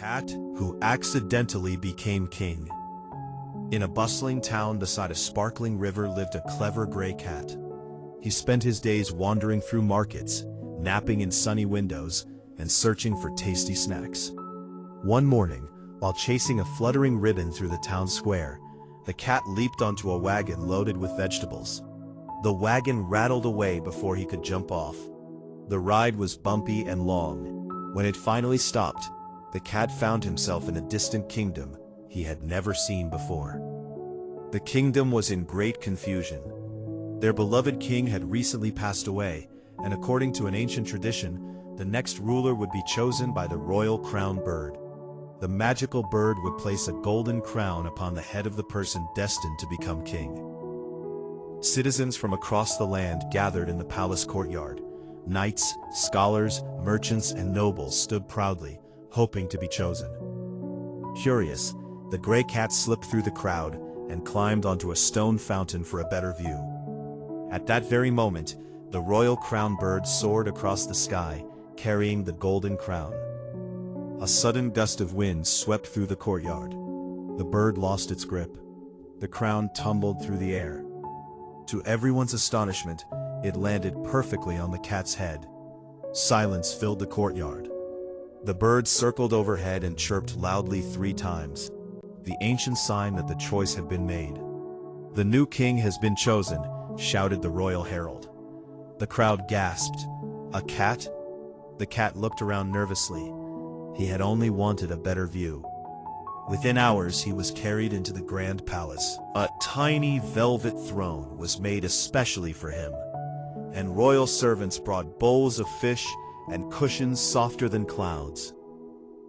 cat who accidentally became king. In a bustling town beside a sparkling river lived a clever gray cat. He spent his days wandering through markets, napping in sunny windows, and searching for tasty snacks. One morning, while chasing a fluttering ribbon through the town square, the cat leaped onto a wagon loaded with vegetables. The wagon rattled away before he could jump off. The ride was bumpy and long. When it finally stopped, the cat found himself in a distant kingdom he had never seen before. The kingdom was in great confusion. Their beloved king had recently passed away, and according to an ancient tradition, the next ruler would be chosen by the royal crown bird. The magical bird would place a golden crown upon the head of the person destined to become king. Citizens from across the land gathered in the palace courtyard. Knights, scholars, merchants, and nobles stood proudly, hoping to be chosen. Curious, the gray cat slipped through the crowd and climbed onto a stone fountain for a better view. At that very moment, the royal crown bird soared across the sky, carrying the golden crown. A sudden gust of wind swept through the courtyard. The bird lost its grip. The crown tumbled through the air. To everyone's astonishment, it landed perfectly on the cat's head. Silence filled the courtyard. The bird circled overhead and chirped loudly 3 times, the ancient sign that the choice had been made. "The new king has been chosen," shouted the royal herald. The crowd gasped. "A cat?" The cat looked around nervously. He had only wanted a better view. Within hours, he was carried into the grand palace. A tiny velvet throne was made especially for him, and royal servants brought bowls of fish and cushions softer than clouds.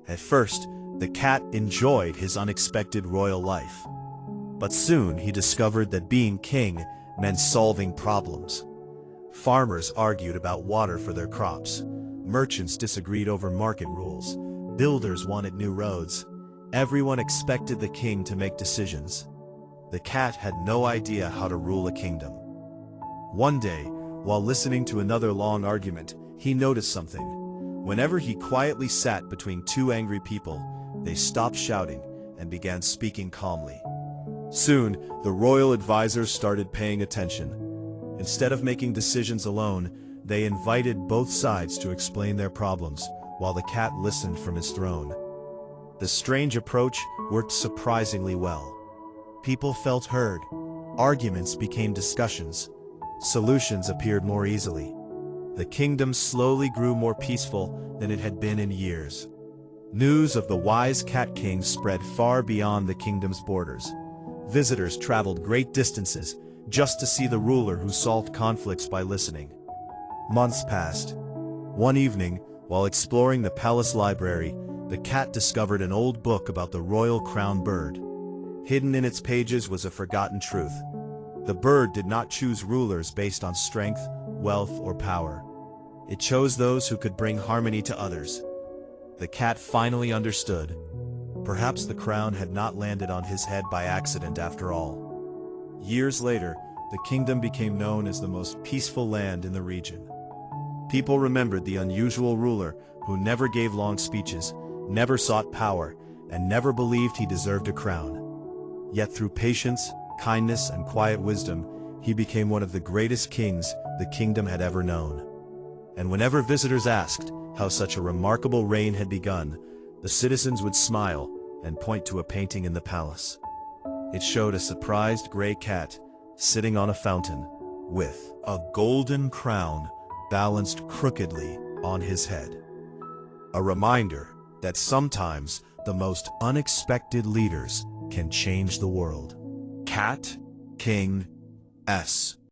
At first, the cat enjoyed his unexpected royal life. But soon he discovered that being king meant solving problems. Farmers argued about water for their crops. Merchants disagreed over market rules. Builders wanted new roads. Everyone expected the king to make decisions. The cat had no idea how to rule a kingdom. One day, while listening to another long argument, he noticed something. Whenever he quietly sat between 2 angry people, they stopped shouting and began speaking calmly. Soon, the royal advisors started paying attention. Instead of making decisions alone, they invited both sides to explain their problems, while the cat listened from his throne. The strange approach worked surprisingly well. People felt heard. Arguments became discussions. Solutions appeared more easily. The kingdom slowly grew more peaceful than it had been in years. News of the wise cat king spread far beyond the kingdom's borders. Visitors traveled great distances just to see the ruler who solved conflicts by listening. Months passed. One evening, while exploring the palace library, the cat discovered an old book about the royal crown bird. Hidden in its pages was a forgotten truth. The bird did not choose rulers based on strength, wealth, or power. It chose those who could bring harmony to others. The cat finally understood. Perhaps the crown had not landed on his head by accident after all. Years later, the kingdom became known as the most peaceful land in the region. People remembered the unusual ruler who never gave long speeches, never sought power, and never believed he deserved a crown. Yet through patience, kindness, and quiet wisdom, he became one of the greatest kings the kingdom had ever known. And whenever visitors asked how such a remarkable reign had begun, the citizens would smile and point to a painting in the palace. It showed a surprised gray cat sitting on a fountain with a golden crown balanced crookedly on his head. A reminder that sometimes the most unexpected leaders can change the world. Cat King S.